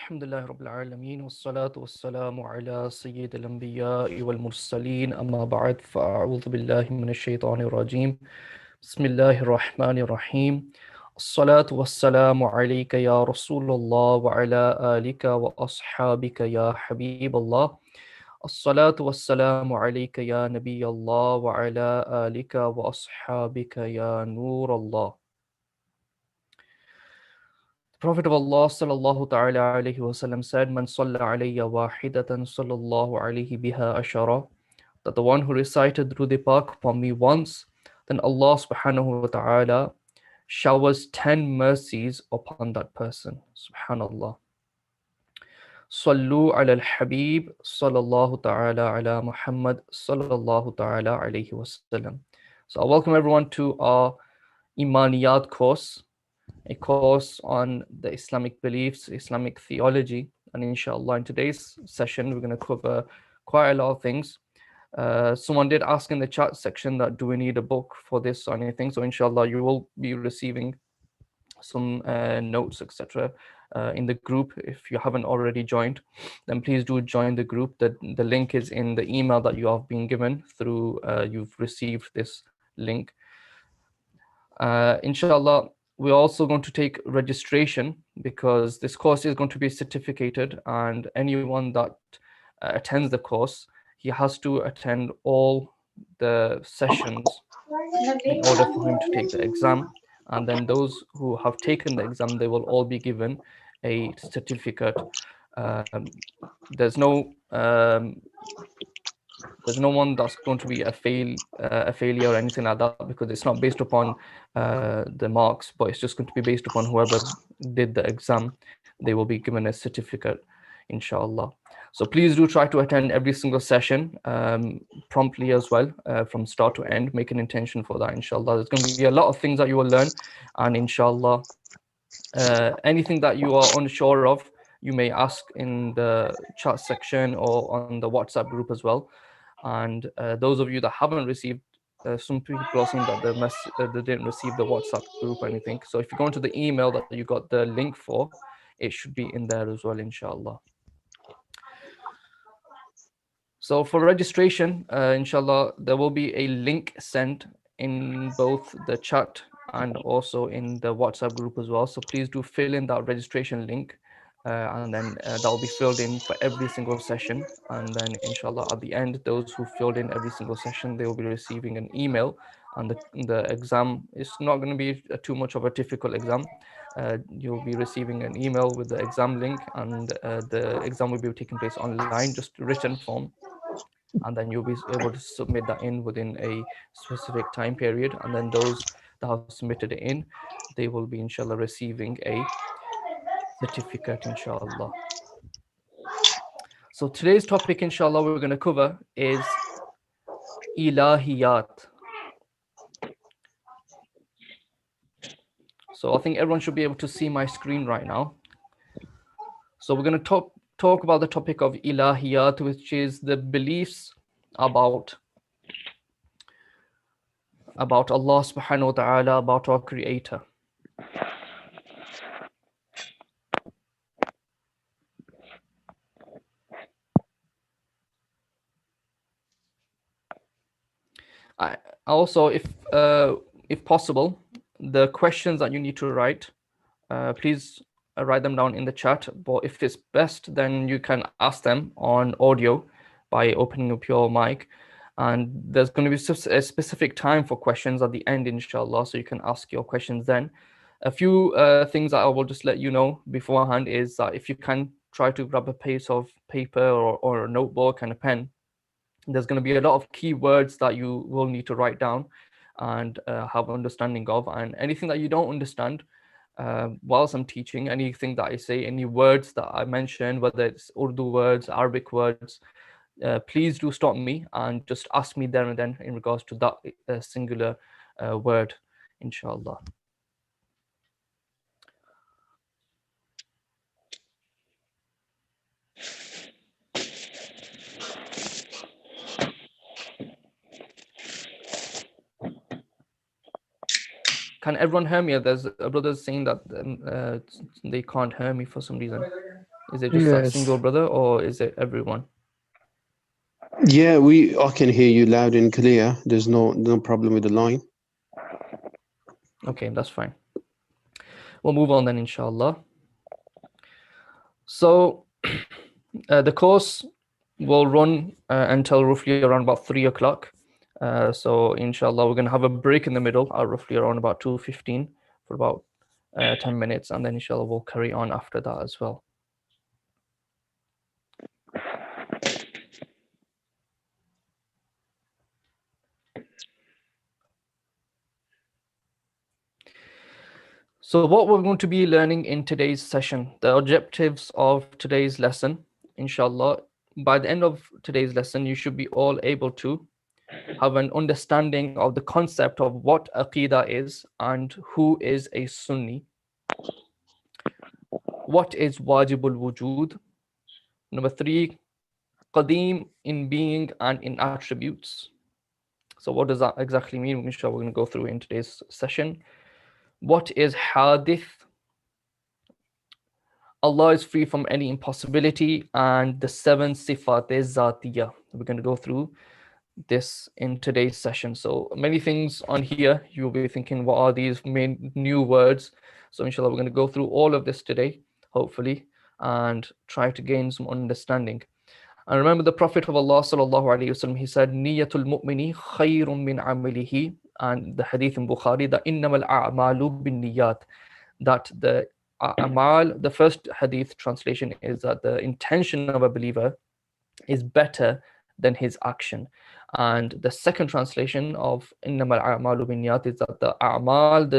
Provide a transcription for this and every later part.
Alhamdulillah Rabbil Alameen, wassalatu wassalamu ala Sayyid al-Anbiya wal Mursaleen, amma ba'd, fa'a'udhu billahi minash shaitanir rajim. Bismillahir Rahmanir Rahim. As-salatu wassalamu alayka ya Rasulullah wa ala alika wa ashabika ya Habiballah. As-salatu wassalamu alayka ya Nabiyallah wa ala alika wa ashabika ya Nurallah. Prophet of Allah sallallahu ta'ala alayhi wasallam said, Man salla alayya wahidatan sallallahu alayhi biha ashara, that the one who recited Durud Pak upon me once, then Allah subhanahu wa ta'ala showers 10 mercies upon that person. Subhanallah. Sallu ala al-Habeeb sallallahu ta'ala ala Muhammad sallallahu ta'ala alayhi wasallam. So I welcome everyone to our Imaniyaat course, a course on the Islamic beliefs, Islamic theology. And inshallah, in today's session, we're going to cover quite a lot of things. Someone did ask in the chat section that do we need a book for this or anything. So inshallah, you will be receiving some notes, etc. In the group. If you haven't already joined, then please do join the group. The link is in the email that you have been given through, you've received this link. Inshallah, we're also going to take registration because this course is going to be certificated, and anyone that attends the course, he has to attend all the sessions in order for him to take the exam. And then those who have taken the exam, they will all be given a certificate. There's no one that's going to be a failure or anything like that, because it's not based upon the marks, but it's just going to be based upon whoever did the exam. They will be given a certificate, inshallah. So please do try to attend every single session promptly as well, from start to end. Make an intention for that, inshallah. There's going to be a lot of things that you will learn, and inshallah, anything that you are unsure of, you may ask in the chat section or on the WhatsApp group as well. And those of you that haven't received, some people are saying that they didn't receive the WhatsApp group or anything. So if you go into the email that you got the link for, it should be in there as well, inshallah. So for registration, inshallah, there will be a link sent in both the chat and also in the WhatsApp group as well. So please do fill in that registration link, and then that will be filled in for every single session. And then inshallah, at the end, those who filled in every single session, they will be receiving an email. And the exam is not going to be too much of a difficult exam. You'll be receiving an email with the exam link, and the exam will be taking place online, just written form. And then you'll be able to submit that in within a specific time period. And then those that have submitted it in, they will be inshallah receiving a certificate, inshallah. So today's topic, inshallah, we're going to cover is Ilahiyaat. So I think everyone should be able to see my screen right now. So we're going to talk about the topic of Ilahiyaat, which is the beliefs about Allah subhanahu wa ta'ala, about our creator. Also, if possible, the questions that you need to write, please write them down in the chat. But if it's best, then you can ask them on audio by opening up your mic. And there's going to be a specific time for questions at the end, inshallah, so you can ask your questions then. A few things that I will just let you know beforehand is that if you can try to grab a piece of paper or a notebook and a pen, there's going to be a lot of keywords that you will need to write down and have understanding of. And anything that you don't understand whilst I'm teaching, anything that I say, any words that I mention, whether it's Urdu words, Arabic words, please do stop me and just ask me there and then in regards to that singular word, inshallah. Can everyone hear me? There's a brother saying that they can't hear me for some reason. Is it just that Yes. single brother, or is it everyone? Yeah, I can hear you loud and clear. There's no problem with the line. Okay, that's fine. We'll move on then, inshallah. So the course will run until roughly around about 3 o'clock. So inshallah, we're going to have a break in the middle at roughly around about 2:15 for about 10 minutes, and then inshallah we'll carry on after that as well. So what we're going to be learning in today's session, the objectives of today's lesson, inshallah, by the end of today's lesson, you should be all able to have an understanding of the concept of what aqidah is and who is a Sunni. What is wajibul wujud? Number 3, qadim in being and in attributes. So what does that exactly mean? Inshallah, we're going to go through in today's session. What is hadith? Allah is free from any impossibility, and the 7 sifat zatiyah. We're going to go through this in today's session. So many things on here, you'll be thinking, what are these main new words? So inshallah, we're going to go through all of this today, hopefully, and try to gain some understanding. And remember the Prophet of Allah sallallahu alaihi wasallam, he said, Niyatul mu'mini khayrun min amilihi, and the hadith in Bukhari, that innamal a'malu bin niyat, that the amal, the first hadith translation is that the intention of a believer is better than his action. And the second translation of innamal a'malu binniyat is that the a'mal,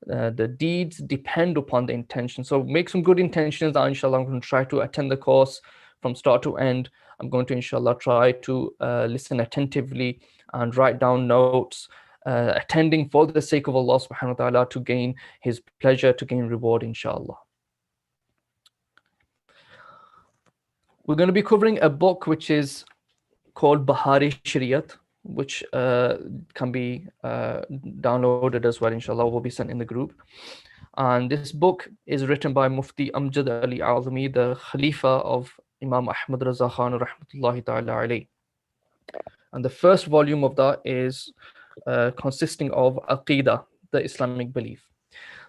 the deeds depend upon the intention. So make some good intentions. Inshallah, I'm going to try to attend the course from start to end. I'm going to inshallah try to listen attentively and write down notes, attending for the sake of Allah subhanahu wa ta'ala, to gain his pleasure, to gain reward, inshallah. We're going to be covering a book which is called Bahari Shariat, which can be downloaded as well, inshallah, will be sent in the group. And this book is written by Mufti Amjad Ali Azmi, the Khalifa of Imam Ahmad Raza Khan rahmatullahi ta'ala alayh. And the first volume of that is consisting of aqidah, the Islamic belief.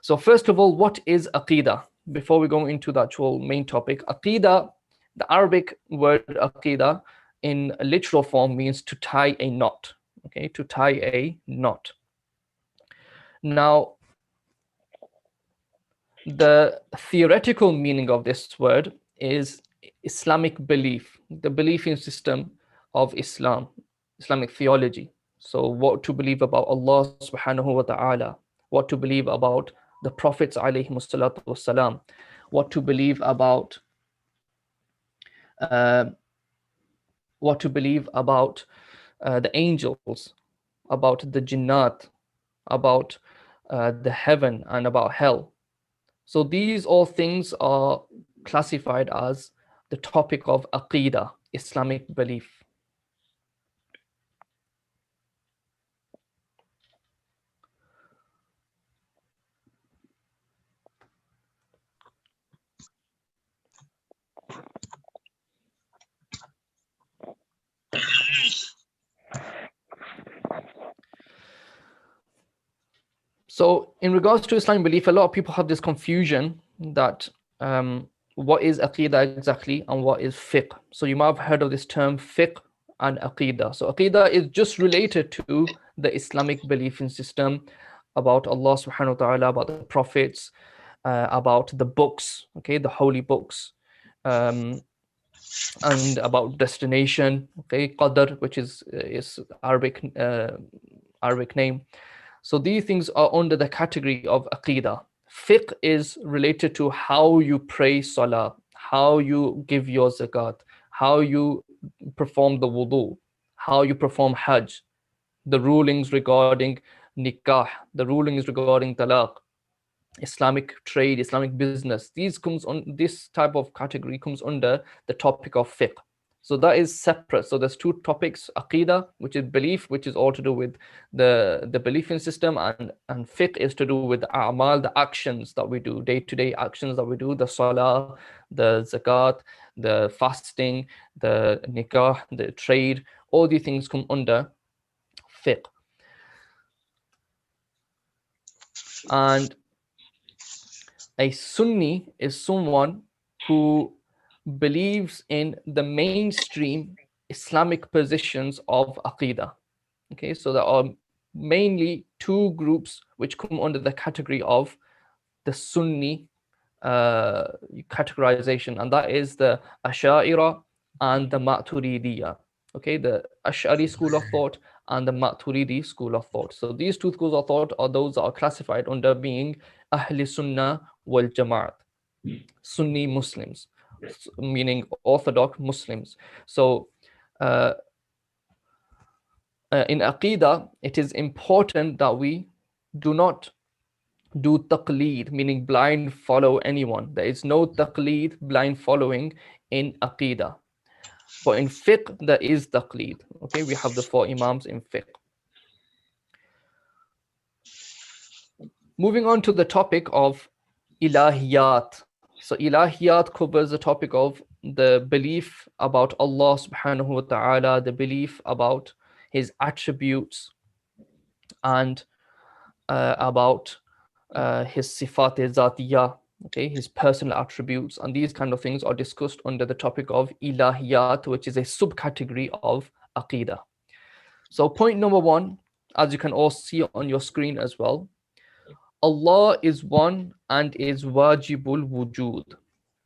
So first of all, what is aqidah? Before we go into the actual main topic, aqidah, the Arabic word aqidah in a literal form means to tie a knot. Okay, to tie a knot. Now, the theoretical meaning of this word is Islamic belief, the believing system of Islam, Islamic theology. So what to believe about Allah subhanahu wa ta'ala, what to believe about the prophets alayhi salatu wassalam, what to believe about the angels, about the jinnat, about the heaven, and about hell. So these all things are classified as the topic of aqidah, Islamic belief. So in regards to Islamic belief, a lot of people have this confusion that what is aqidah exactly and what is fiqh. So you might have heard of this term fiqh and aqidah. So aqidah is just related to the Islamic belief system about Allah subhanahu wa ta'ala, about the prophets, about the books, okay, the holy books, and about destination, okay, qadr, which is Arabic name. So these things are under the category of aqidah. Fiqh is related to how you pray salah, how you give your zakat, how you perform the wudu, how you perform hajj, the rulings regarding nikah, the rulings regarding talaq, Islamic trade, Islamic business. This type of category comes under the topic of fiqh. So that is separate. So there's two topics: aqidah, which is belief, which is all to do with the belief in system, and fiqh is to do with a'mal, the actions that we do, day-to-day actions that we do, the salah, the zakat, the fasting, the nikah, the trade. All these things come under fiqh. And a Sunni is someone who believes in the mainstream Islamic positions of aqidah. Okay, so there are mainly two groups which come under the category of the Sunni categorization, and that is the Ash'ariyya and the Maturidiyya. Okay, the Ash'ari school of thought and the Maturidi school of thought. So these two schools of thought are those that are classified under being Ahli Sunnah wal Jama'at, Sunni Muslims, meaning Orthodox Muslims. So in Aqidah, it is important that we do not do taqleed, meaning blind follow anyone. There is no taqleed, blind following in Aqidah. But in fiqh, there is taqleed. Okay, we have the four imams in fiqh. Moving on to the topic of Ilahiyaat. So Ilahiyaat covers the topic of the belief about Allah subhanahu wa ta'ala, the belief about his attributes, and about his sifat zatiyah, okay, his personal attributes, and these kind of things are discussed under the topic of Ilahiyat, which is a subcategory of aqidah. So point number one, as you can all see on your screen as well, Allah is one and is wajibul wujud.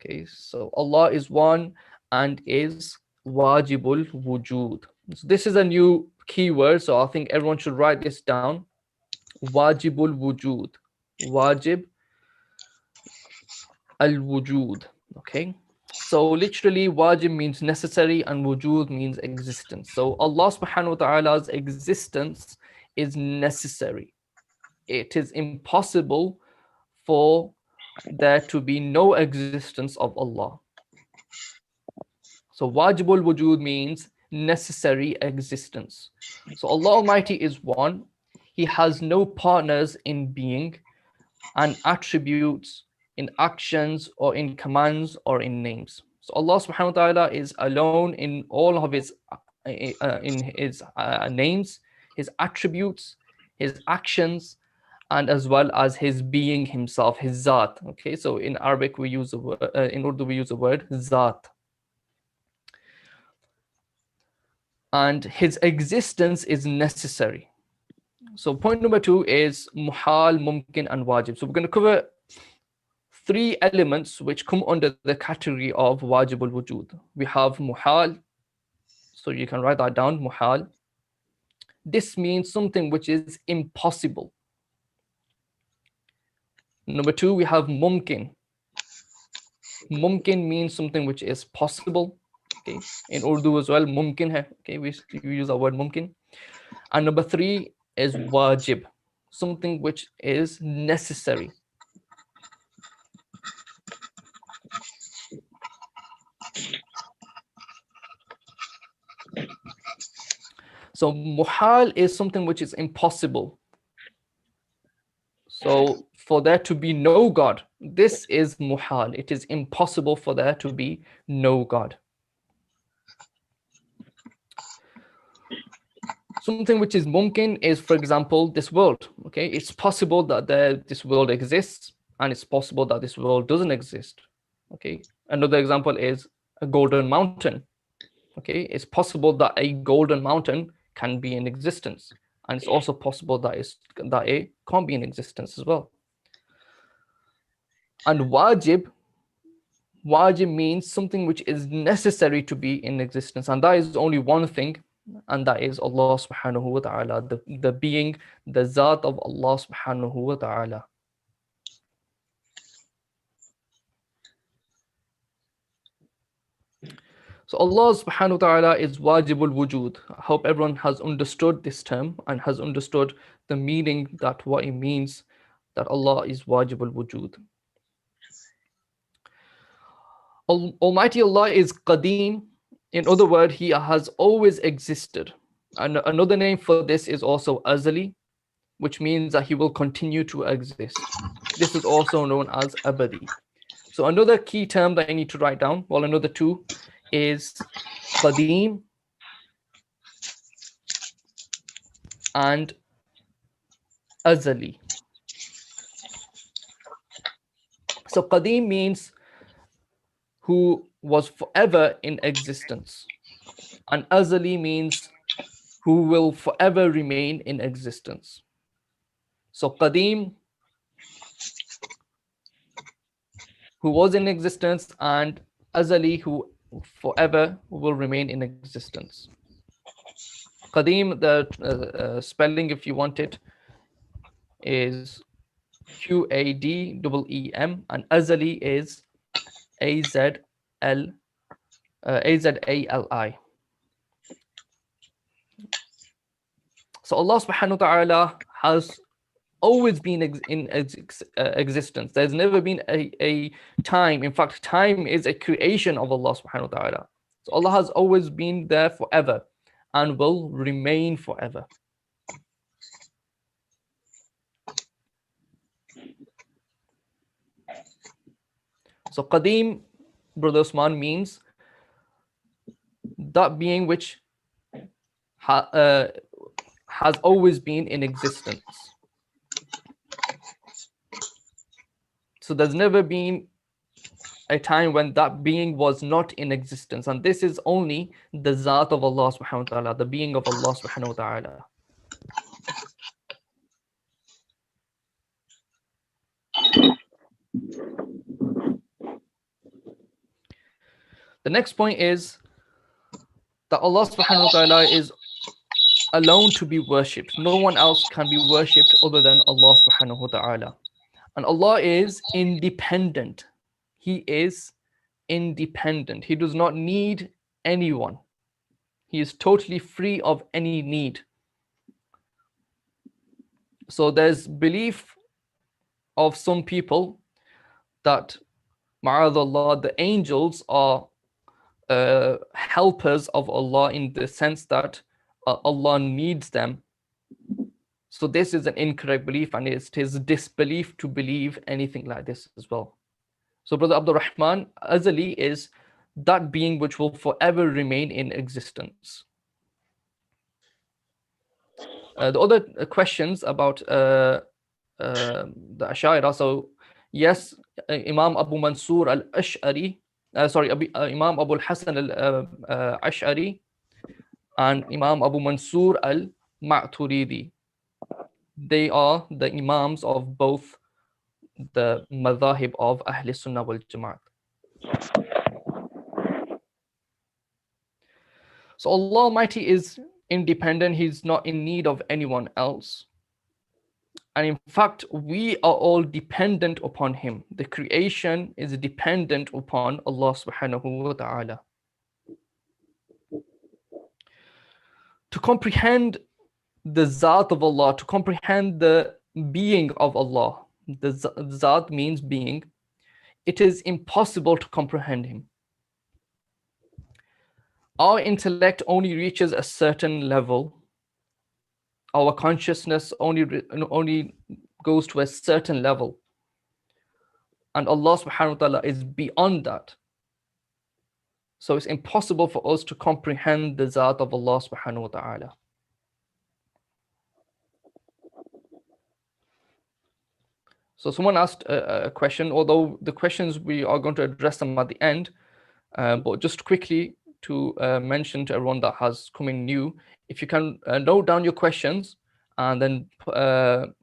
Okay, so Allah is one and is wajibul wujud. So this is a new keyword, so I think everyone should write this down. Wajibul wujud. Wajib al-wujud. Okay, so literally wajib means necessary and wujud means existence. So Allah subhanahu wa ta'ala's existence is necessary. It is impossible for there to be no existence of Allah. So wajibul wujud means necessary existence. So Allah Almighty is one. He has no partners in being and attributes, in actions or in commands or in names. So Allah subhanahu wa ta'ala is alone in all of his names, his attributes, his actions, and as well as his being himself, his zat. Okay, so in Arabic we use the word, in Urdu we use the word zat. And his existence is necessary. So point number two is muhal, mumkin, and wajib. So we're going to cover three elements which come under the category of wajibul wujud. We have muhal, so you can write that down, muhal. This means something which is impossible. Number two, we have mumkin. Mumkin means something which is possible. Okay, in Urdu as well, mumkin hai. Okay, we use the word mumkin. And number three is wajib, something which is necessary. So muhal is something which is impossible. So for there to be no God, this is muhal. It is impossible for there to be no God. Something which is mumkin is, for example, this world. Okay, it's possible that this world exists, and it's possible that this world doesn't exist. Okay, another example is a golden mountain. Okay, it's possible that a golden mountain can be in existence, and it's also possible that it can't be in existence as well. And wajib means something which is necessary to be in existence, and that is only one thing, and that is Allah subhanahu wa ta'ala, the being, the zat of Allah subhanahu wa ta'ala. So Allah subhanahu wa ta'ala is wajibul wujud. I hope everyone has understood this term and has understood the meaning, that what it means, that Allah is wajibul wujud. Almighty Allah is qadim. In other words, he has always existed. And another name for this is also azali, which means that he will continue to exist. This is also known as abadi. So another key term that I need to write down, well, another two, is qadim and azali. So qadim means who was forever in existence, and azali means who will forever remain in existence. So qadim, who was in existence, and azali, who forever will remain in existence. Qadim, the spelling, if you want it, is Qadeem, and azali is Azali. So Allah subhanahu wa ta'ala has always been in existence. There's never been a time. In fact, time is a creation of Allah subhanahu wa ta'ala. So Allah has always been there forever and will remain forever. So Qadim, Brother Usman, means that being which has always been in existence. So there's never been a time when that being was not in existence. And this is only the Zat of Allah subhanahu wa ta'ala, the being of Allah subhanahu wa ta'ala. The next point is that Allah subhanahu wa ta'ala is alone to be worshipped. No one else can be worshipped other than Allah subhanahu wa ta'ala. And Allah is independent. He is independent. He does not need anyone. He is totally free of any need. So there's belief of some people that, ma'adallah, the angels are helpers of Allah in the sense that Allah needs them. So this is an incorrect belief, and it is disbelief to believe anything like this as well. So Brother Abdul Rahman, azali is that being which will forever remain in existence. The other questions about the Ash'ari. So yes, Imam Abu Mansur al-Ash'ari, Imam Abu al-Hasan al-Ash'ari and Imam Abu Mansur al-Ma'turidi, they are the Imams of both the madhahib of Ahl Sunnah wal Jama'at. So Allah Almighty is independent. He's not in need of anyone else. And in fact, we are all dependent upon Him. The creation is dependent upon Allah subhanahu wa ta'ala. To comprehend the Zat of Allah, to comprehend the being of Allah, the Zat means being, it is impossible to comprehend Him. Our intellect only reaches a certain level. Our consciousness only goes to a certain level. And Allah subhanahu wa ta'ala is beyond that. So it's impossible for us to comprehend the Zat of Allah subhanahu wa ta'ala. So someone asked a question, although the questions we are going to address them at the end, but just quickly to mention to everyone that has come in new, if you can note down your questions, and then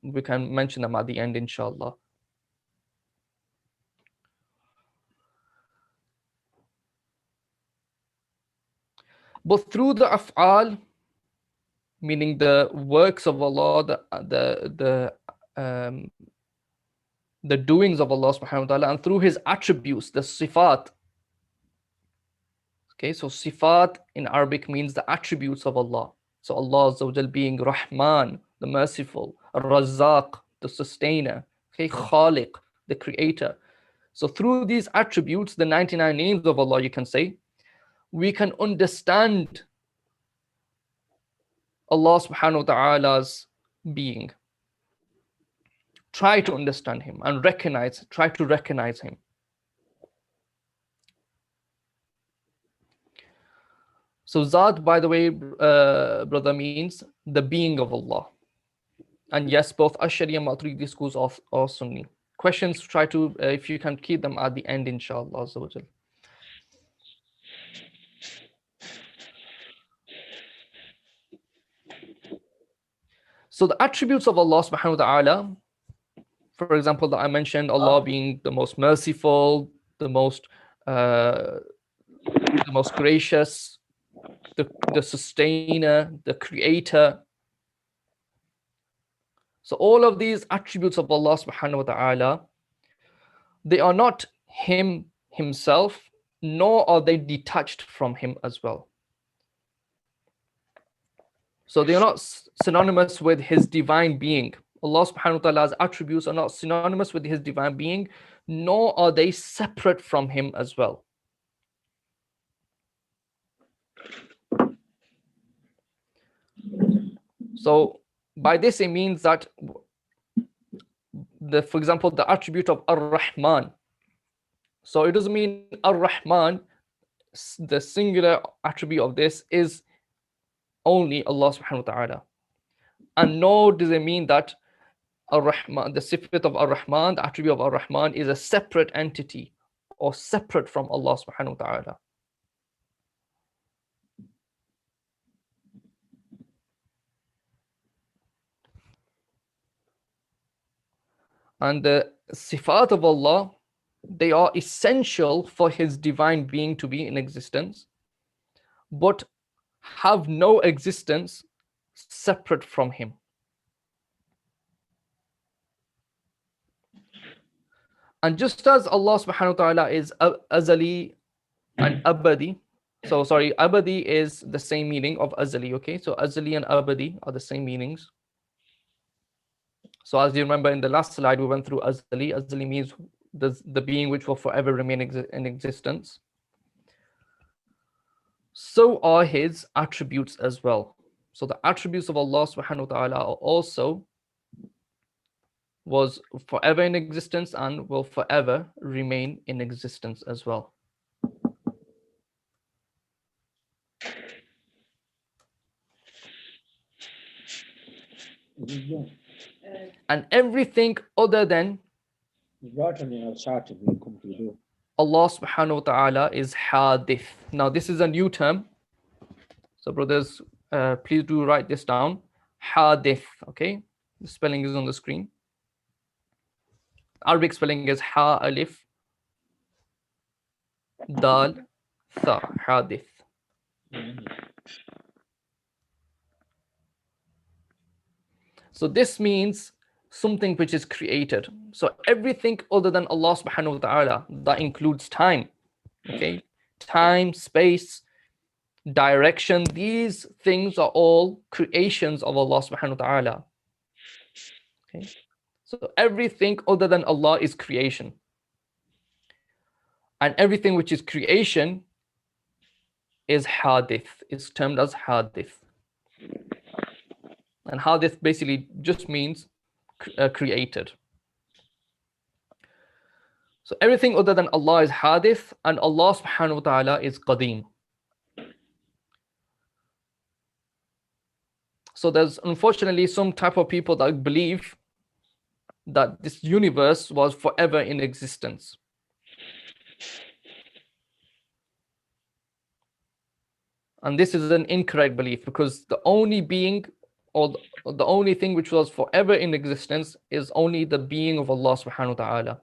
we can mention them at the end, inshallah. But through the af'al, meaning the works of Allah, the doings of Allah subhanahu wa ta'ala, and through His attributes, the sifat. Okay, so sifat in Arabic means the attributes of Allah. So Allah Azza wa Jal being Rahman, the merciful, Razzaq, the sustainer, okay, Khaliq, the creator. So through these attributes, the 99 names of Allah, you can say, we can understand Allah subhanahu wa ta'ala's being. Try to understand him and try to recognize him. So Zat, by the way, brother, means the being of Allah. And yes, both Ash'ari and Maturidi schools are Sunni. Questions, try to, if you can keep them at the end, inshallah. So the attributes of Allah subhanahu wa ta'ala, for example, that I mentioned, Allah being the most merciful, the most gracious, the sustainer, the creator. So all of these attributes of Allah subhanahu wa ta'ala, they are not himself, nor are they detached from him as well. So they are not synonymous with his divine being. Allah subhanahu wa ta'ala's attributes are not synonymous with his divine being, nor are they separate from him as well. So by this it means that for example, the attribute of Ar-Rahman. So it doesn't mean Ar-Rahman, the singular attribute of this is only Allah subhanahu wa ta'ala. And nor does it mean that Ar-Rahman, the sifat of Ar-Rahman, the attribute of Ar-Rahman is a separate entity or separate from Allah subhanahu wa ta'ala. And the sifat of Allah, they are essential for his divine being to be in existence, but have no existence separate from him. And just as Allah subhanahu wa ta'ala is azali and abadi, so sorry, abadi is the same meaning of azali, okay? So azali and abadi are the same meanings. So as you remember in the last slide, we went through azali. Azali means the being which will forever remain in existence. So are his attributes as well. So the attributes of Allah subhanahu wa ta'ala are also was forever in existence and will forever remain in existence as well. And everything other than Allah subhanahu wa ta'ala is hadith. Now this is a new term. So brothers, please do write this down. Hadith, okay? The spelling is on the screen. Arabic spelling is ha alif dal tha, hadith. So this means something which is created. So everything other than Allah subhanahu wa ta'ala, that includes time, okay? Time, space, direction, these things are all creations of Allah subhanahu wa ta'ala. Okay? So everything other than Allah is creation. And everything which is creation is hadith, is termed as hadith. And hadith basically just means created. So everything other than Allah is hadith, and Allah subhanahu wa ta'ala is qadim. So there's unfortunately some type of people that believe that this universe was forever in existence. And this is an incorrect belief, because the only being or the only thing which was forever in existence is only the being of Allah subhanahu wa ta'ala.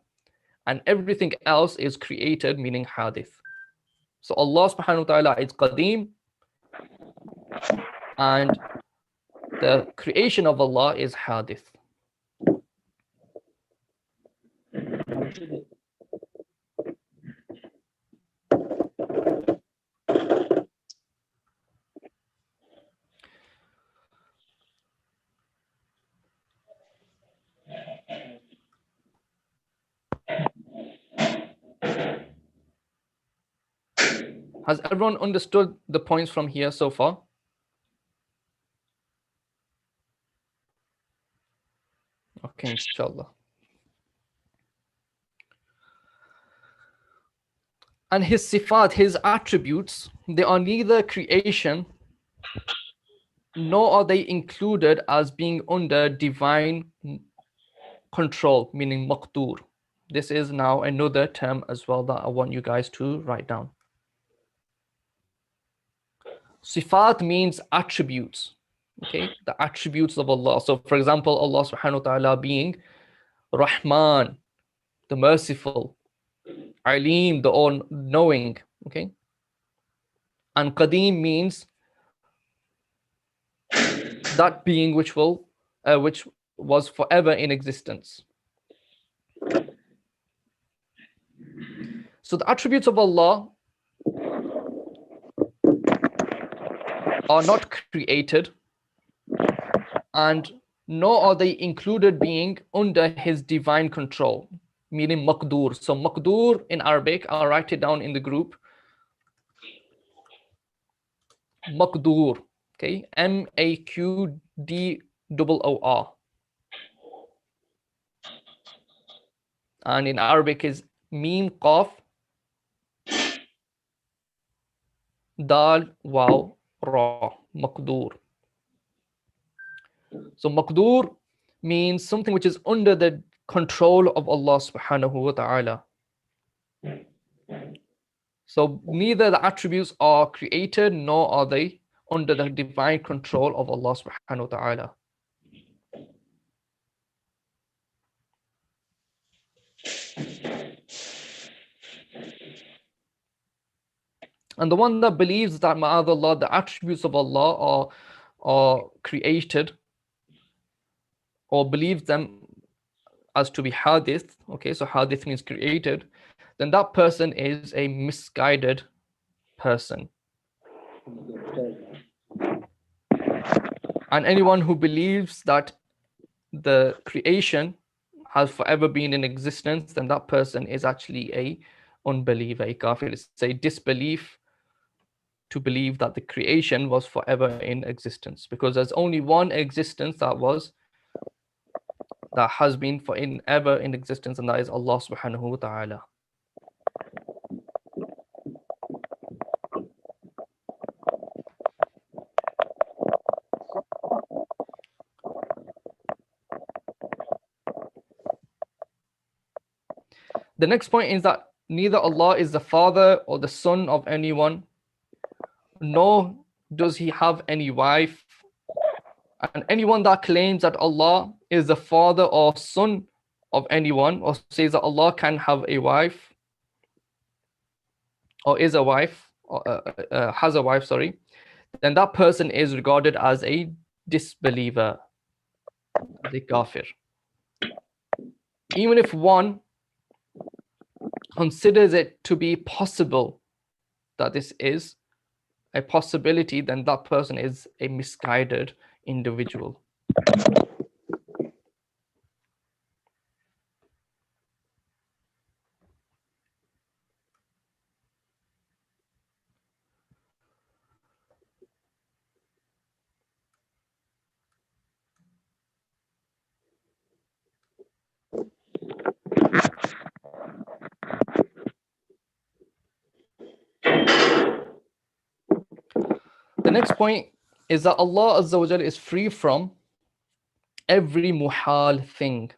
And everything else is created, meaning hadith. So Allah subhanahu wa ta'ala is qadim, and the creation of Allah is hadith. Has everyone understood the points from here so far? Okay, inshallah. And his sifat, his attributes, they are neither creation nor are they included as being under divine control, meaning maqdur. This is now another term as well that I want you guys to write down. Sifat means attributes, okay? The attributes of Allah. So for example, Allah subhanahu wa ta'ala being Rahman, the merciful, Alim, the all-knowing, okay? And Qadim means that being which was forever in existence. So the attributes of Allah are not created, and nor are they included being under his divine control, meaning maqdur. So maqdur in Arabic, I'll write it down in the group. Maqdur, okay, Maqdoor. And in Arabic is Mim Qaf Dal Waw Ra, Maqdur. So Maqdur means something which is under the control of Allah subhanahu wa ta'ala. So neither the attributes are created nor are they under the divine control of Allah subhanahu wa ta'ala. And the one that believes that ma'adallah, the attributes of Allah are created, or believes them as to be hadith, okay, so hadith means created, then that person is a misguided person. And anyone who believes that the creation has forever been in existence, then that person is actually a unbeliever, a kafir. It's a disbelief to believe that the creation was forever in existence, because there's only one existence that has been ever in existence, and that is Allah subhanahu wa ta'ala. The next point is that neither Allah is the father or the son of anyone, nor does he have any wife. And anyone that claims that Allah is the father or son of anyone, or says that Allah can have a wife, or is a wife, or has a wife, sorry, then that person is regarded as a disbeliever, as a kafir. Even if one considers it to be possible that this is a possibility, then that person is a misguided individual. The next point is that Allah Azza wa Jal is free from every muhal thing.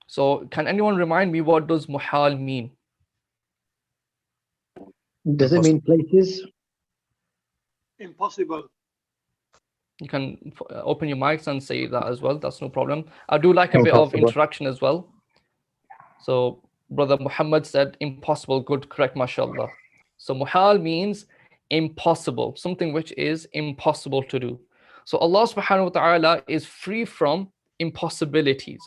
So can anyone remind me, what does muhal mean? Does it mean places? Impossible. You can open your mics and say that as well. That's no problem. I do like a bit of interaction as well. So Brother Muhammad said impossible. Good, correct, mashallah. So muhal means impossible, something which is impossible to do. So Allah subhanahu wa ta'ala is free from impossibilities.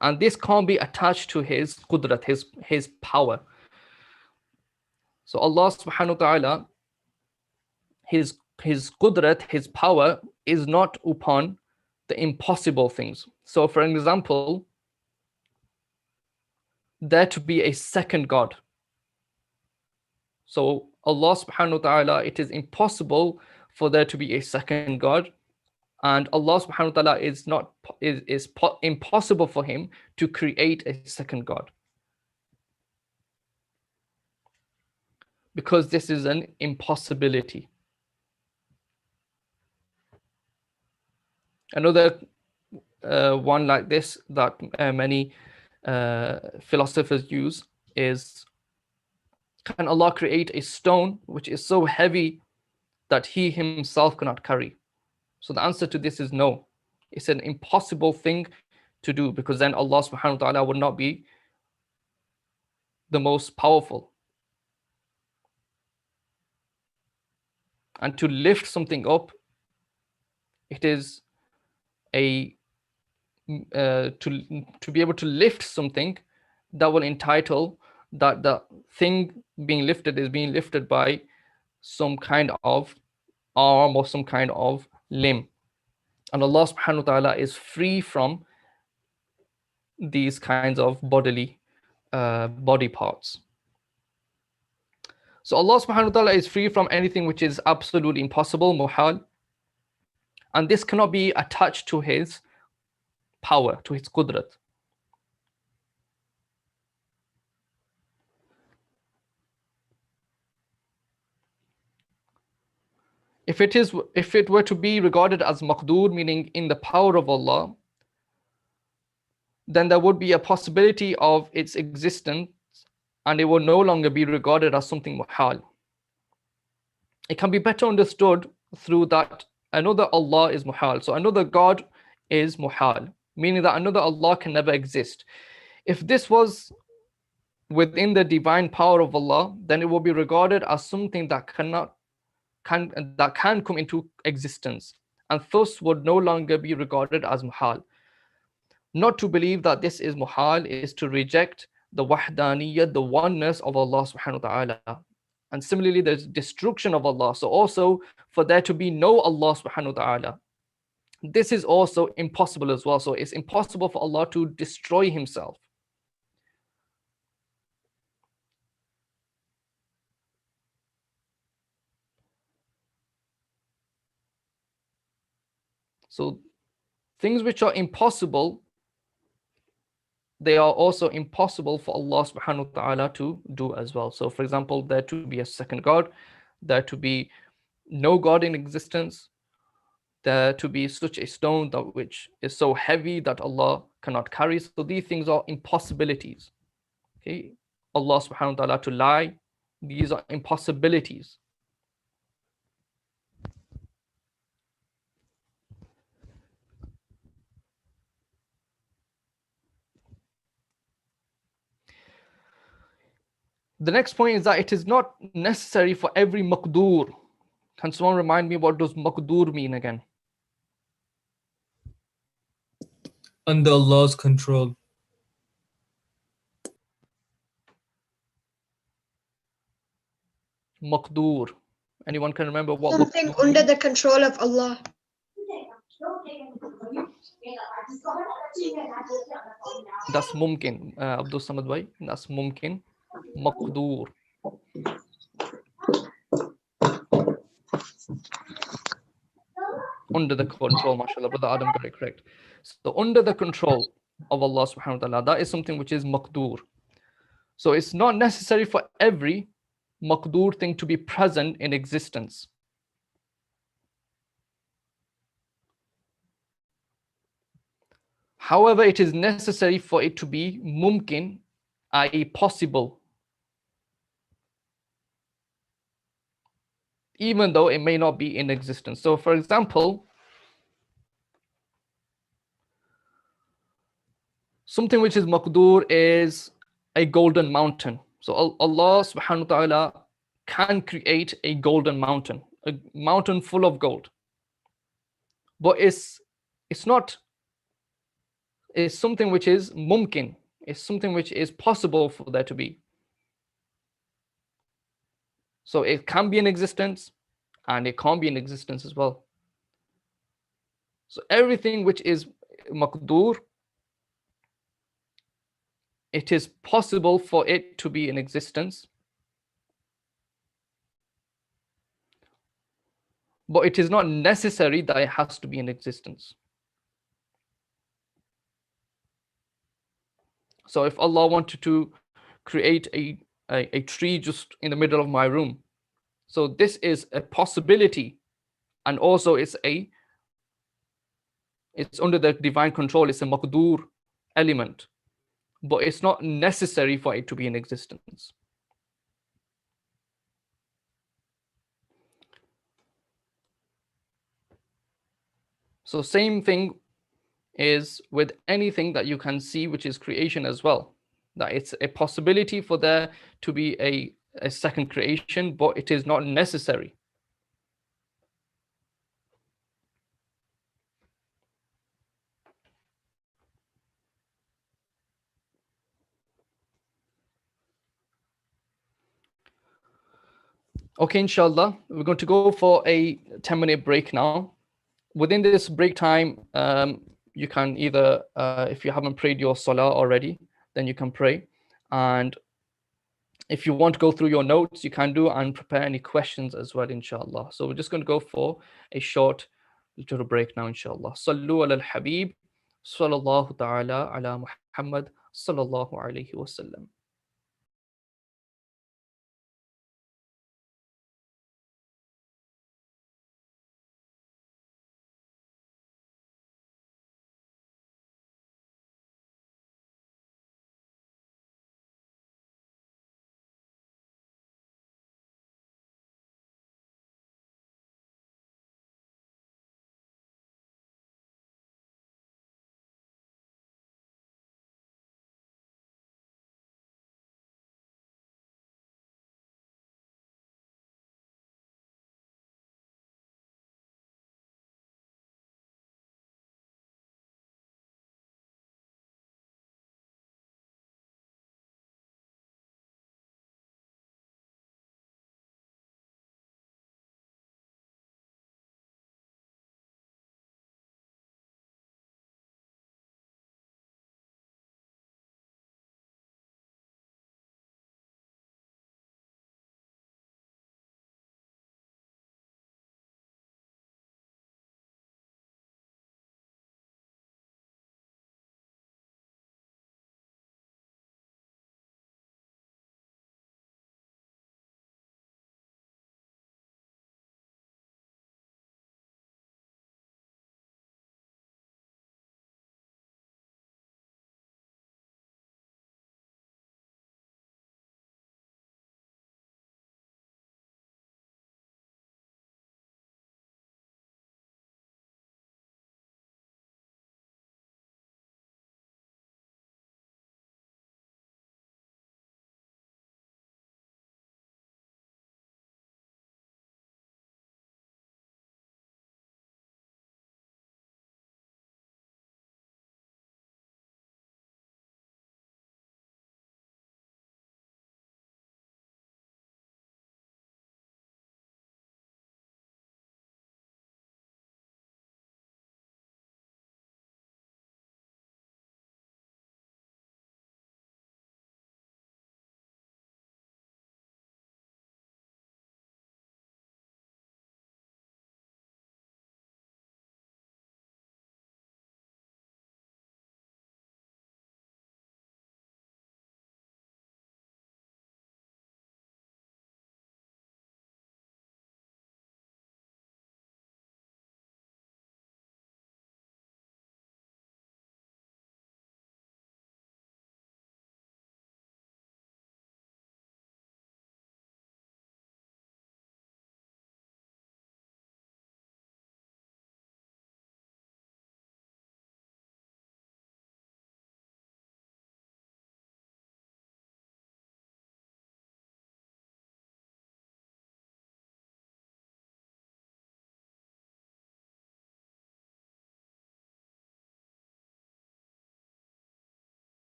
And this can't be attached to his qudrat, his power. So Allah subhanahu wa ta'ala, his qudrat, his power is not upon the impossible things. So for example, there to be a second God. So Allah subhanahu wa ta'ala, it is impossible for there to be a second God. And Allah subhanahu wa ta'ala is impossible for him to create a second God. Because this is an impossibility. Another one like this that many philosophers use is, can Allah create a stone which is so heavy that he himself cannot carry? So the answer to this is no. It's an impossible thing to do, because then Allah subhanahu wa ta'ala would not be the most powerful. And to lift something up, it is a to be able to lift something that will entitle that the thing being lifted is being lifted by some kind of arm or some kind of limb. And Allah subhanahu wa ta'ala is free from these kinds of bodily body parts. So Allah subhanahu wa ta'ala is free from anything which is absolutely impossible, muhal. And this cannot be attached to his power, to his qudrat. If it were to be regarded as maqdur, meaning in the power of Allah, then there would be a possibility of its existence, and it will no longer be regarded as something muhal. It can be better understood through that another Allah is muhal. So another God is muhal, meaning that another Allah can never exist. If this was within the divine power of Allah, then it will be regarded as something that can come into existence, and thus would no longer be regarded as muhal. Not to believe that this is muhal is to reject the wahdaniyat, the oneness of Allah subhanahu wa ta'ala. And similarly, there's destruction of Allah. So also for there to be no Allah subhanahu wa ta'ala, this is also impossible as well. So it's impossible for Allah to destroy himself. So things which are impossible, they are also impossible for Allah subhanahu wa ta'ala to do as well. So for example, there to be a second God, there to be no God in existence, there to be such a stone that which is so heavy that Allah cannot carry. So these things are impossibilities. Okay, Allah subhanahu wa ta'ala to lie, these are impossibilities. The next point is that it is not necessary for every maqdur. Can someone remind me what does maqdur mean again? Under Allah's control. Maqdur. Anyone can remember what Something maqdur under means? the control of Allah. That's mumkin. Abdul Samad bhai, that's mumkin. Maqdur. Under the control, mashallah, brother Adam got it correct. So under the control of Allah subhanahu wa ta'ala, that is something which is maqdur. So it's not necessary for every maqdur thing to be present in existence. However, it is necessary for it to be mumkin, i.e. possible, even though it may not be in existence. So for example, something which is maqdur is a golden mountain. So Allah subhanahu wa ta'ala can create a golden mountain, a mountain full of gold. But it's something which is mumkin. It's something which is possible for there to be. So it can be in existence and it can't be in existence as well. So everything which is maqdur, it is possible for it to be in existence, but it is not necessary that it has to be in existence. So if Allah wanted to create a tree just in the middle of my room, so this is a possibility, and also it's under the divine control, it's a maqdur element, but it's not necessary for it to be in existence. So same thing is with anything that you can see, which is creation as well, that it's a possibility for there to be a second creation, but it is not necessary. Okay, inshallah, we're going to go for a 10-minute break now. Within this break time, you can either, if you haven't prayed your salah already, then you can pray. And if you want to go through your notes, you can do, and prepare any questions as well, inshallah. So we're just going to go for a short little break now, inshallah. Sallu ala al-Habeeb, sallallahu ta'ala ala Muhammad, sallallahu alayhi wa sallam.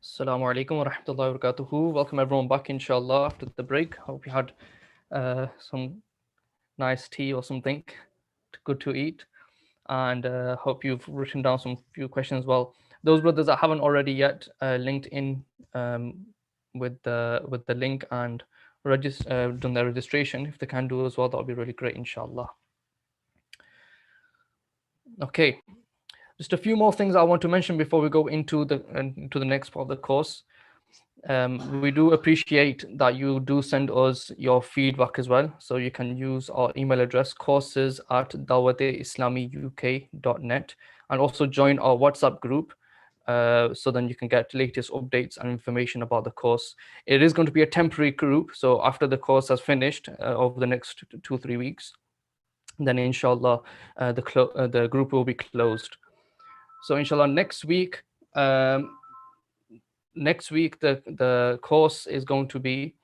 Assalamu alaikum wa rahmatullahi wa barakatuhu. Welcome everyone back, inshallah, after the break. Hope you had some nice tea or something good to eat, and hope you've written down some few questions as well. Those brothers that haven't already yet linked in with the link and done their registration, if they can do as well, that would be really great, inshallah. Okay, just a few more things I want to mention before we go into the next part of the course. We do appreciate that you do send us your feedback as well. So you can use our email address, courses@dawat-islamiuk.net, and also join our WhatsApp group. So then you can get latest updates and information about the course. It is going to be a temporary group. So after the course has finished over the next 2-3 weeks, then inshallah the group will be closed. So inshallah next week, the course is going to be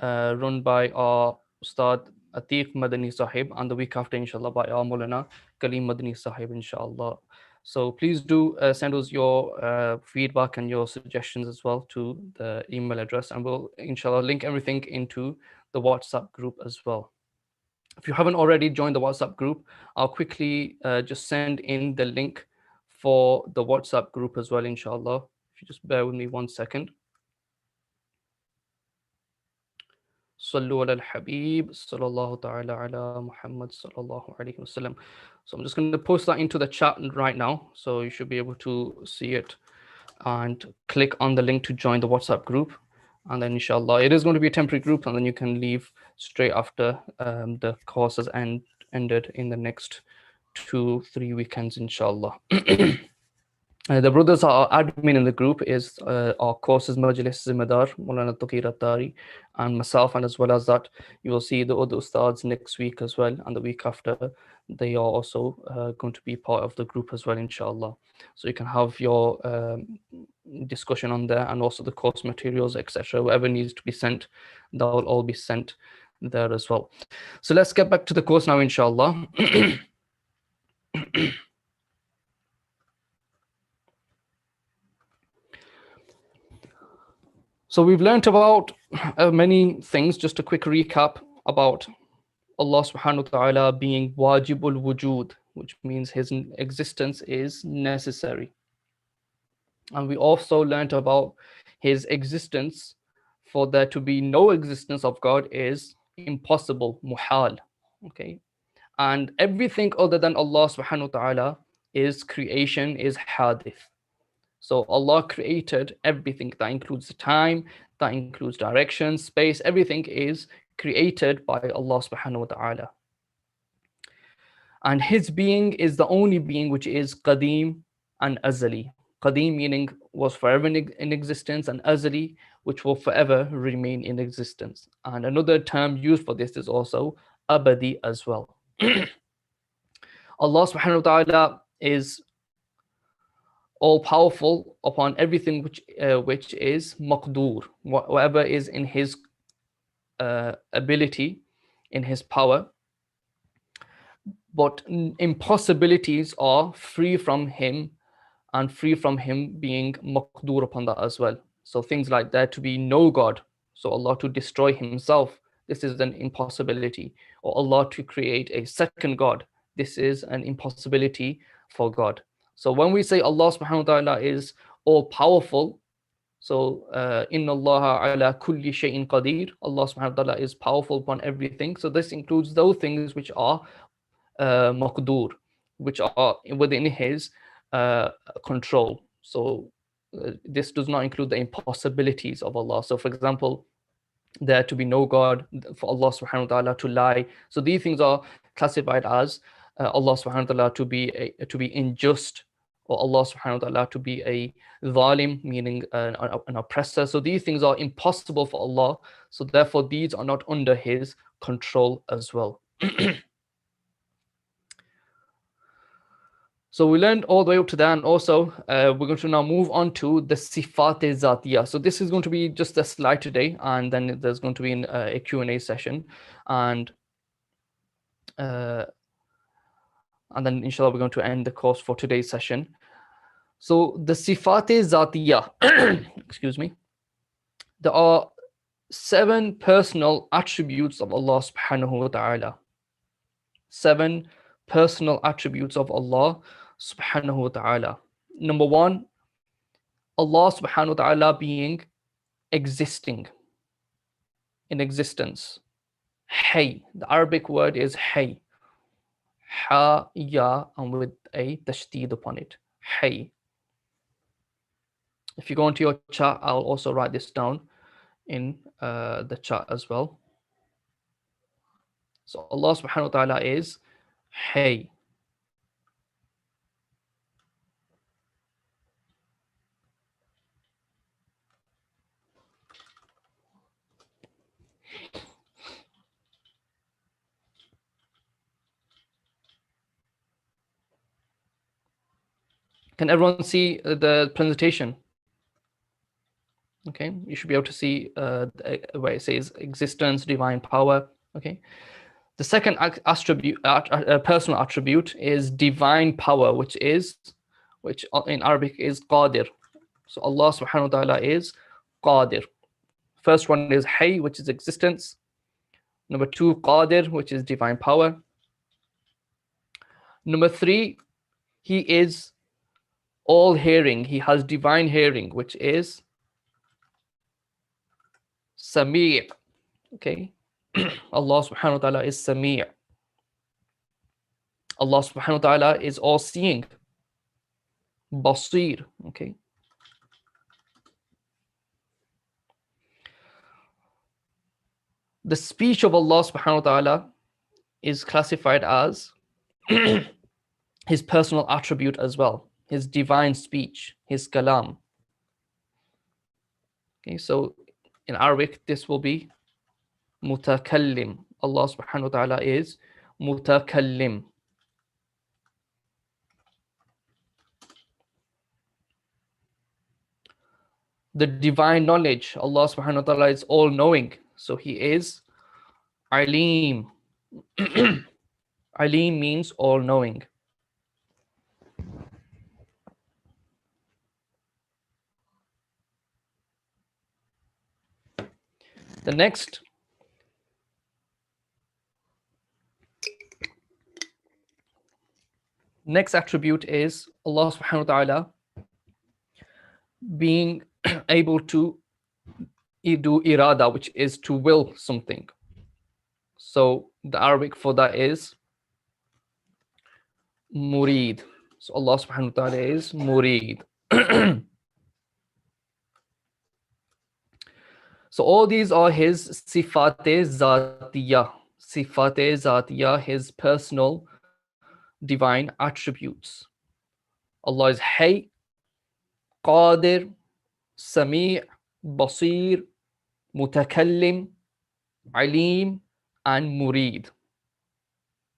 run by our Ustad Atiq Madani Sahib, and the week after, inshallah, by our Maulana Kalim Madani Sahib, inshallah. So please do send us your feedback and your suggestions as well to the email address, and we'll inshallah link everything into the WhatsApp group as well. If you haven't already joined the WhatsApp group, I'll quickly just send in the link for the WhatsApp group as well, inshallah. If you just bear with me 1 second. Sallu ala al-Habeeb, sallallahu ta'ala ala Muhammad sallallahu alayhi wasallam. So I'm just going to post that into the chat right now. So you should be able to see it and click on the link to join the WhatsApp group. And then inshallah, it is going to be a temporary group, and then you can leave straight after the course has ended in the next 2-3 weekends, inshallah. The brothers are admin in the group is our courses Majlis Zimadar, Maulana Taqir Attari, and myself, and as well as that, you will see the other ustads next week as well, and the week after, they are also going to be part of the group as well, inshallah. So you can have your discussion on there, and also the course materials, etc. Whatever needs to be sent, that will all be sent there as well. So let's get back to the course now, inshallah. So we've learned about many things. Just a quick recap about Allah subhanahu wa ta'ala being wajibul wujud, which means his existence is necessary. And we also learned about his existence, for there to be no existence of God is impossible, muhal. Okay. And everything other than Allah subhanahu wa ta'ala is creation, is hadith. So Allah created everything. That includes the time, that includes direction, space, everything is created by Allah subhanahu wa ta'ala. And his being is the only being which is qadim and azali. Qadim meaning was forever in existence, and azali, which will forever remain in existence. And another term used for this is also abadi as well. Allah subhanahu wa ta'ala is all powerful upon everything which is maqdur, whatever is in his ability, in his power. But impossibilities are free from him, and free from him being maqdur upon that as well. So things like there to be no God, so Allah to destroy himself, this is an impossibility. Or Allah to create a second God, this is an impossibility for God. So when we say Allah subhanahu wa ta'ala is all powerful, so inna Allah ala kulli shay'in qadir, Allah subhanahu wa ta'ala is powerful upon everything. So this includes those things which are maqdur, which are within his control. So this does not include the impossibilities of Allah. So for example, there to be no God, for Allah subhanahu wa ta'ala to lie. So these things are classified as Allah subhanahu wa ta'ala to be unjust, or Allah subhanahu wa ta'ala to be a zalim, meaning an oppressor. So these things are impossible for Allah. So therefore these are not under his control as well. So we learned all the way up to that, and also we're going to now move on to the sifat-e-zatiyah. So this is going to be just a slide today, and then there's going to be a Q&A session, and then inshallah we're going to end the course for today's session. So the sifat-e-zatiyah, excuse me, there are 7 personal attributes of Allah subhanahu wa ta'ala. 7 personal attributes of Allah subhanahu wa ta'ala. Number 1, Allah subhanahu wa ta'ala being existing, in existence. Hay, the Arabic word is hay. Ha, ya, and with a tashdeed upon it. Hay. If you go into your chat, I'll also write this down in the chat as well. So Allah subhanahu wa ta'ala is hay. Can everyone see the presentation? Okay, you should be able to see where it says existence, divine power. Okay, the second personal attribute is divine power, which in Arabic is qadir. So Allah subhanahu wa ta'ala is qadir. First one is hay, which is existence. Number 2, qadir, which is divine power. Number 3, he is all hearing. He has divine hearing, which is Sami'. Okay, Allah subhanahu wa ta'ala is Sami'. Allah subhanahu wa ta'ala is all seeing, Basir. Okay, the speech of Allah subhanahu wa ta'ala is classified as his personal attribute as well, his divine speech, his kalam. Okay, so in Arabic, this will be mutakallim. Allah subhanahu wa ta'ala is mutakallim. The divine knowledge, Allah subhanahu wa ta'ala is all knowing. So he is alim. Alim means all knowing. The next attribute is Allah subhanahu wa ta'ala being able to do irada, which is to will something. So the Arabic for that is murid. So Allah subhanahu wa ta'ala is murid. So all these are his sifat-e-zatiyah. Sifat-e-zatiyah, his personal divine attributes. Allah is hay, qadir, sami', basir, mutakallim, alim, and murid.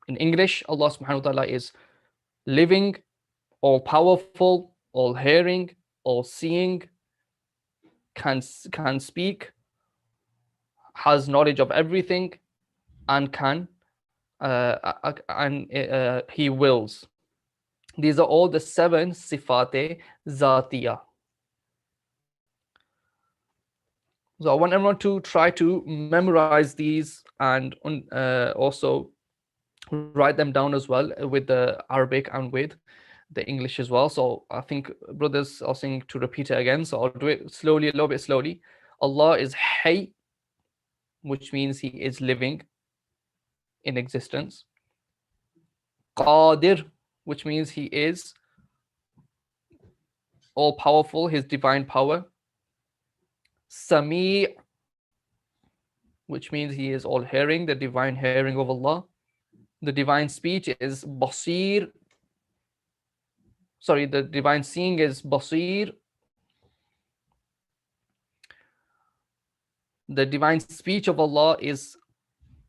In English, Allah subhanahu wa ta'ala is living, all powerful, all hearing, all seeing, can speak, has knowledge of everything, and he wills. These are all the 7 sifat-e-zatiyah. So I want everyone to try to memorize these and also write them down as well with the Arabic and with the English as well. So I think brothers are saying to repeat it again. So I'll do it slowly, a little bit slowly. Allah is hay, which means he is living, in existence. Qadir, which means he is all powerful, his divine power. Sami', which means he is all hearing, the divine hearing of Allah. The divine speech is Basir. Sorry, the divine seeing is Basir. The divine speech of Allah is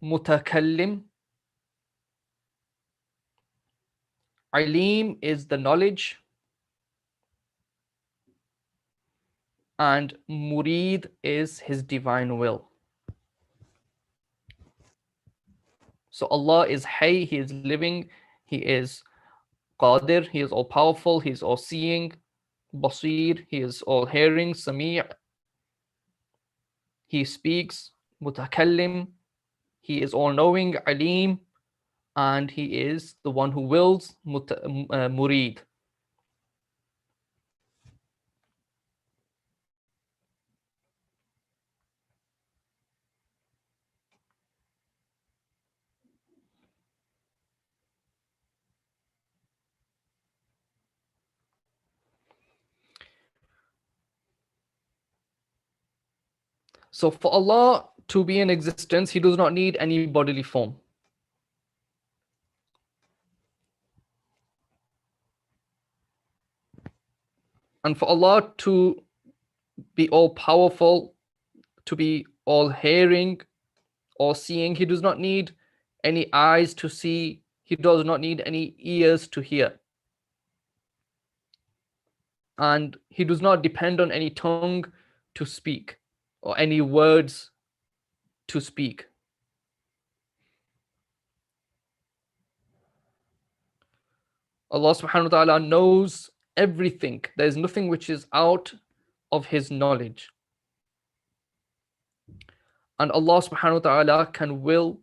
Mutakallim. Alim is the knowledge. And Murid is his divine will. So Allah is Hay, he is living, he is Qadir, he is all powerful, he is all seeing, Basir, he is all hearing. Sami', he speaks. Mutakallim, he is all knowing. Alim, and he is the one who wills. Murid. So for Allah to be in existence, he does not need any bodily form. And for Allah to be all powerful, to be all hearing, all seeing, he does not need any eyes to see. He does not need any ears to hear. And he does not depend on any tongue to speak or any words to speak. Allah subhanahu wa ta'ala knows everything. There is nothing which is out of his knowledge. And Allah subhanahu wa ta'ala can will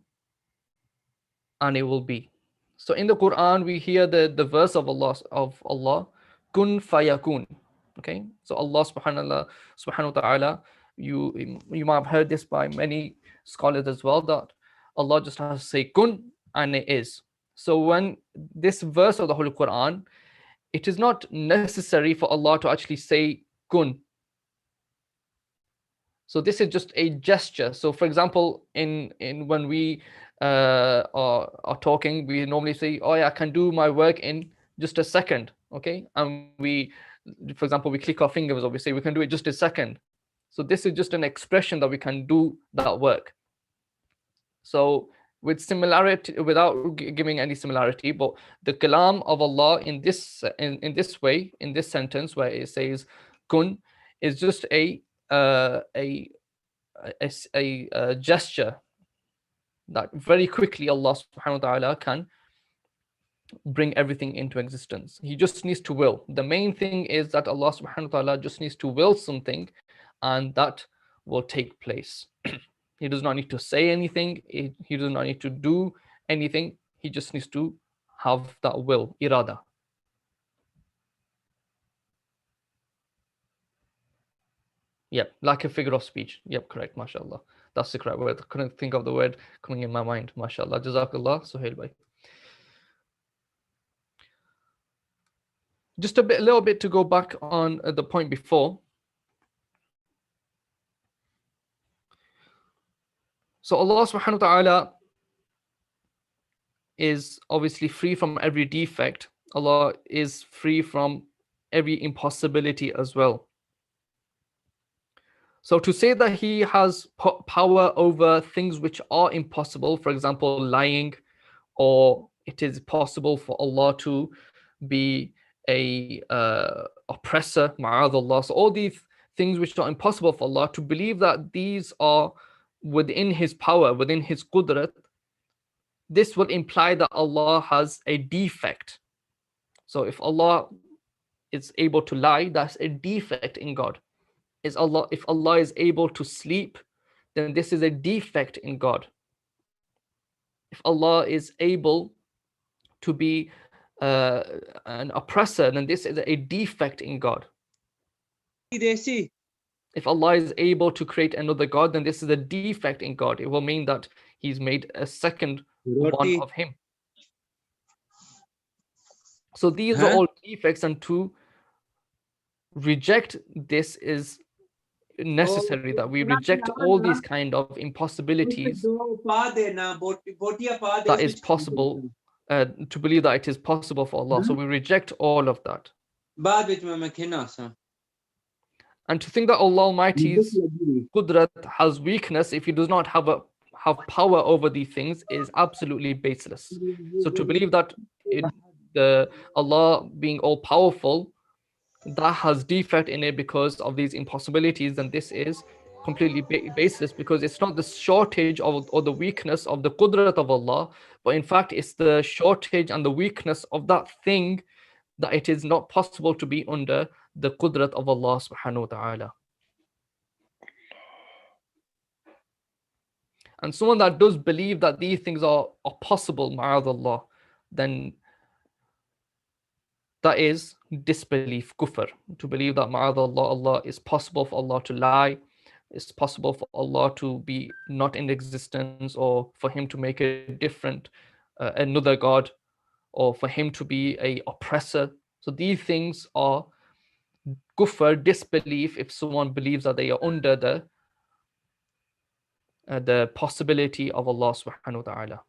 and it will be. So in the Quran we hear the verse of Allah, kun fayakun. Okay, so Allah subhanahu wa ta'ala, you might have heard this by many scholars as well, that Allah just has to say kun and it is. So when this verse of the Holy Quran, it is not necessary for Allah to actually say kun. So this is just a gesture. So for example, in when we are talking, we normally say, oh yeah, I can do my work in just a second. Okay, and we, for example, we click our fingers, or we say we can do it just a second. So this is just an expression that we can do that work. So with similarity, without giving any similarity, but the kalam of Allah in this way, in this sentence where it says kun, is just a gesture that very quickly Allah subhanahu wa ta'ala can bring everything into existence. He just needs to will. The main thing is that Allah subhanahu wa ta'ala just needs to will something, and that will take place. He does not need to say anything. He does not need to do anything. He just needs to have that will, irada. Yep, like a figure of speech. Yep, correct, mashallah. That's the correct word. I couldn't think of the word coming in my mind, mashallah. Jazakallah, Suhail bhai. Just a little bit to go back on the point before. So Allah subhanahu wa ta'ala is obviously free from every defect. Allah is free from every impossibility as well. So to say that he has power over things which are impossible, for example, lying, or it is possible for Allah to be a oppressor, ma'adallah. So all these things which are impossible for Allah, to believe that these are within his power, within his qudrat, this will imply that Allah has a defect. So if Allah is able to lie, that's a defect in God. If Allah is able to sleep, then this is a defect in God. If Allah is able to be an oppressor, then this is a defect in God. If Allah is able to create another God, then this is a defect in God. It will mean that he's made a second one of him. So these are all defects, and to reject this is necessary, that we reject all these kind of impossibilities that is possible, to believe that it is possible for Allah. So we reject all of that. And to think that Allah Almighty's qudrat has weakness if he does not have power over these things is absolutely baseless. So to believe that Allah being all powerful, that has defect in it because of these impossibilities, then this is completely baseless, because it's not the shortage or the weakness of the qudrat of Allah, but in fact it's the shortage and the weakness of that thing that it is not possible to be under the qudrat of Allah subhanahu wa ta'ala. And someone that does believe that these things are possible, ma'adallah, then that is disbelief, kufr. To believe that ma'adallah, Allah is possible for Allah to lie, it's possible for Allah to be not in existence, or for him to make a different, another God, or for him to be a oppressor. So these things are kufr, disbelief, if someone believes that they are under the possibility of Allah subhanahu wa ta'ala.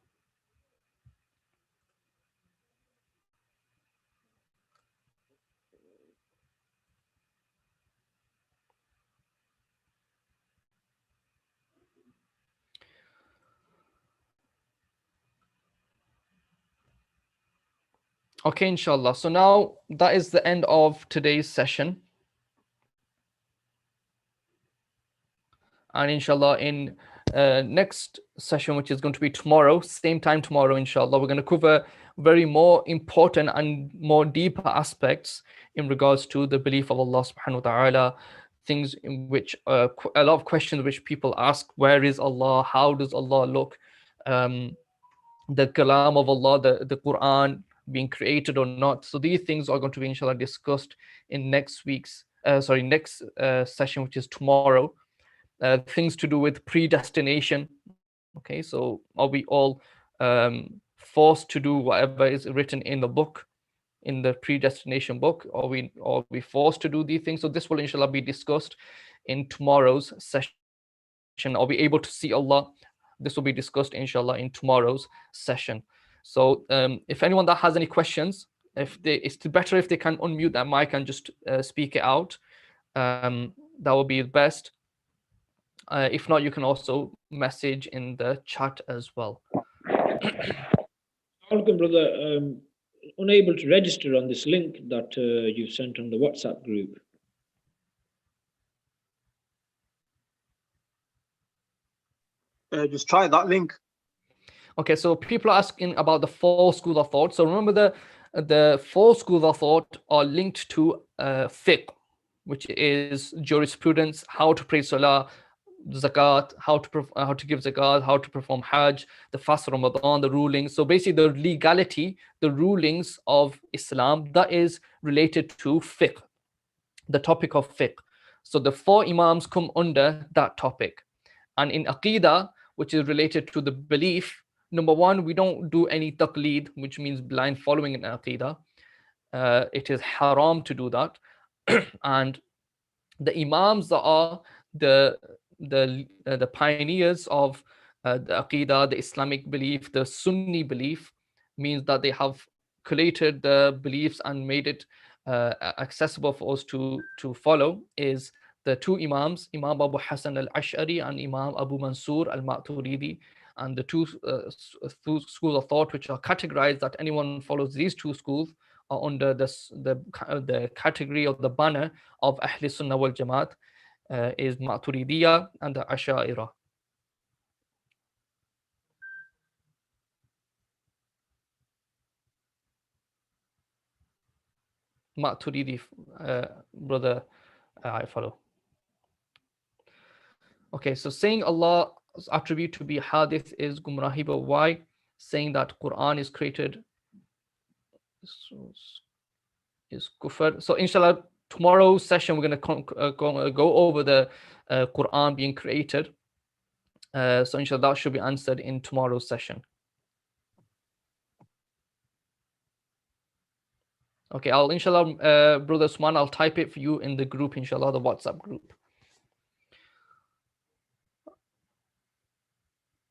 Okay, inshallah. So now that is the end of today's session. And inshallah, in next session, which is going to be tomorrow, same time tomorrow, inshallah, we're going to cover very more important and more deeper aspects in regards to the belief of Allah subhanahu wa ta'ala, things in which a lot of questions which people ask: where is Allah? How does Allah look? The kalam of Allah, the Quran being created or not. So these things are going to be inshallah discussed in next session, which is tomorrow. Things to do with predestination. Okay, so are we all forced to do whatever is written in the book, in the predestination book? Are we forced to do these things? So this will inshallah be discussed in tomorrow's session. Are we able to see Allah? This will be discussed inshallah in tomorrow's session. So if anyone that has any questions, it's better if they can unmute that mic and just speak it out. That would be the best. If not, you can also message in the chat as well. Welcome, brother. Unable to register on this link that you've sent on the WhatsApp group. Just try that link. Okay, so people are asking about the 4 schools of thought. So remember, the 4 schools of thought are linked to fiqh, which is jurisprudence, how to pray salah, zakat, how to give zakat, how to perform hajj, the fast Ramadan, the rulings. So basically the legality, the rulings of Islam, that is related to fiqh, the topic of fiqh. So the 4 imams come under that topic. And in aqidah, which is related to the belief, number 1, we don't do any taqleed, which means blind following in aqidah. It is haram to do that. And the imams that are the pioneers of the aqidah, the Islamic belief, the Sunni belief, means that they have collated the beliefs and made it accessible for us to follow, is the 2 imams, Imam Abu Hassan al-Ash'ari and Imam Abu Mansur al-Maturidi, and the 2 schools of thought which are categorized that anyone follows these 2 schools are under the category of the banner of Ahl Sunnah wal Jamaat, is Maturidiyya and the Asha'ira. Maturidi, brother, I follow. Okay, so saying Allah's attribute to be hadith is gumrahi, but why saying that Quran is created is kufr? So inshallah, tomorrow's session we're going to go over the Quran being created. So inshallah that should be answered in tomorrow's session. Okay, I'll inshallah, brother Usman, I'll type it for you in the group, inshallah, the WhatsApp group.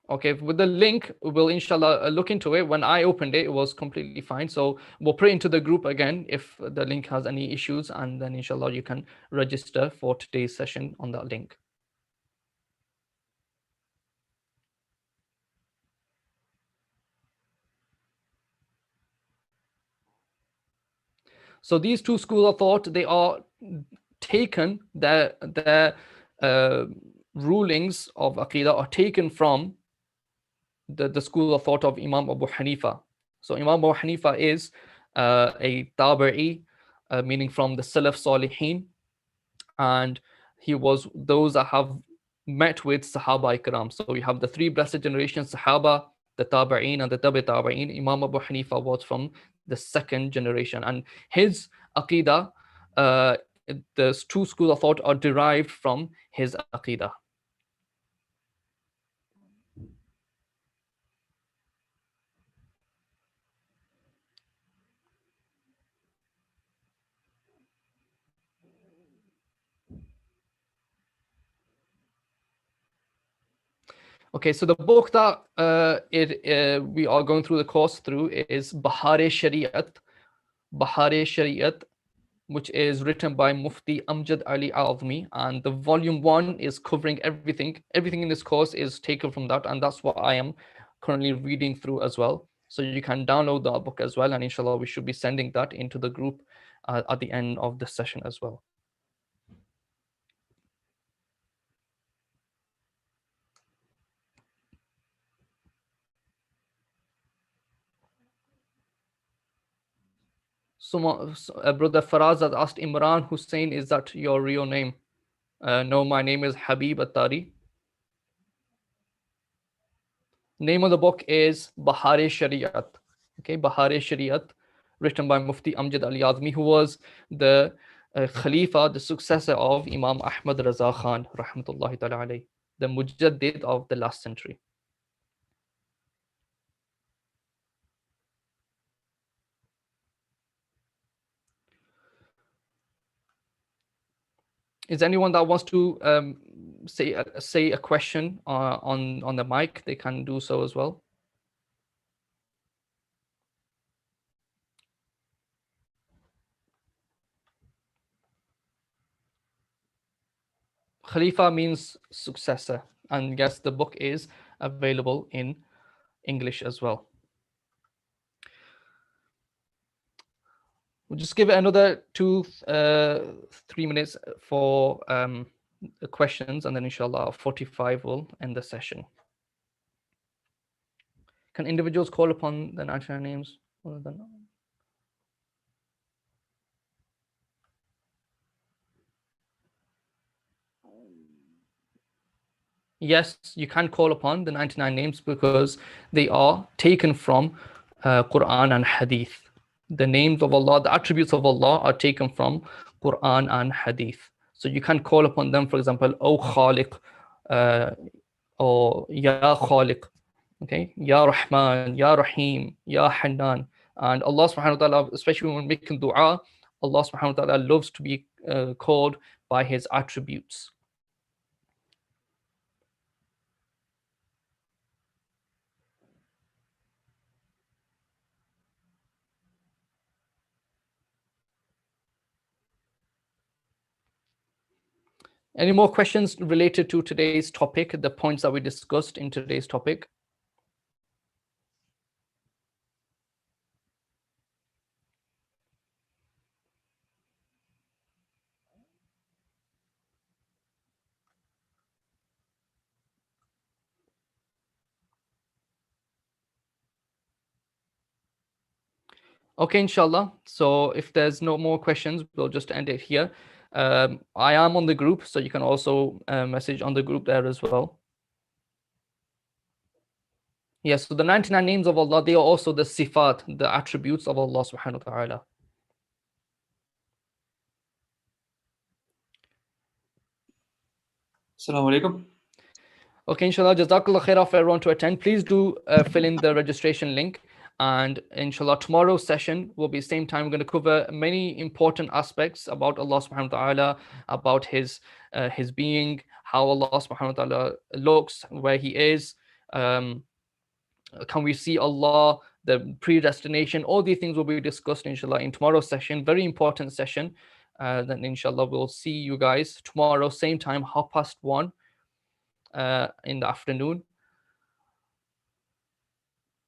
Okay, with the link, we'll inshallah look into it. When I opened it, it was completely fine. So we'll put it into the group again if the link has any issues, and then inshallah you can register for today's session on that link. So these 2 schools of thought, they are taken, their rulings of aqidah are taken from the school of thought of Imam Abu Hanifa. So Imam Abu Hanifa is a Tabi'i, meaning from the Salaf Salihin, and he was those that have met with Sahaba Ikram. So we have the three blessed generations, Sahaba, the Tabi'een, and the Tabi Tabi'een. Imam Abu Hanifa was from the second generation, and his aqidah, the two schools of thought are derived from his aqidah. Okay, so the book that we are going through the course through is Bahare Shariat, which is written by Mufti Amjad Ali Azmi, and the volume 1 is covering everything. Everything in this course is taken from that, and that's what I am currently reading through as well. So you can download that book as well, and inshallah we should be sending that into the group at the end of the session as well. Brother Faraz has asked, Imran Hussein, is that your real name? No, my name is Habeeb Attari. Name of the book is Bahare Shariat. Okay, Bahare Shariat, written by Mufti Amjad Ali Azmi, who was the Khalifa, the successor of Imam Ahmad Raza Khan, rahmatullahi ta'ala alayhi, the Mujaddid of the last century. Is anyone that wants to say a question on the mic? They can do so as well. Khalifa means successor, and yes, the book is available in English as well. We'll just give it another 2-3 minutes for the questions, and then inshallah 45 will end the session. Can individuals call upon the 99 names? Yes, you can call upon the 99 names because they are taken from Quran and Hadith. The names of Allah, the attributes of Allah are taken from Quran and Hadith. So you can call upon them, for example, O Khaliq, or Ya Khaliq, okay, Ya Rahman, Ya Rahim, Ya Hannan. And Allah subhanahu wa ta'ala, especially when making dua, Allah subhanahu wa ta'ala loves to be called by his attributes. Any more questions related to today's topic, the points that we discussed in today's topic? Okay, inshallah. So if there's no more questions, we'll just end it here. I am on the group, so you can also message on the group there as well. Yes, so the 99 names of Allah, they are also the sifat, the attributes of Allah subhanahu wa ta'ala. Assalamu alaikum. Okay, inshallah, jazakallah khairah for everyone to attend. Please do fill in the registration link. And inshallah, tomorrow's session will be same time. We're going to cover many important aspects about Allah subhanahu wa ta'ala, about his being, how Allah subhanahu wa ta'ala looks, where he is. Can we see Allah, the predestination? All these things will be discussed inshallah in tomorrow's session. Very important session. Then inshallah we'll see you guys tomorrow, same time, 1:30 in the afternoon.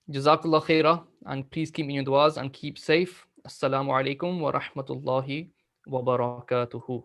Jazakallah khairah, and please keep me in du'as and keep safe. Assalamu alaikum wa rahmatullahi wa barakatuhu.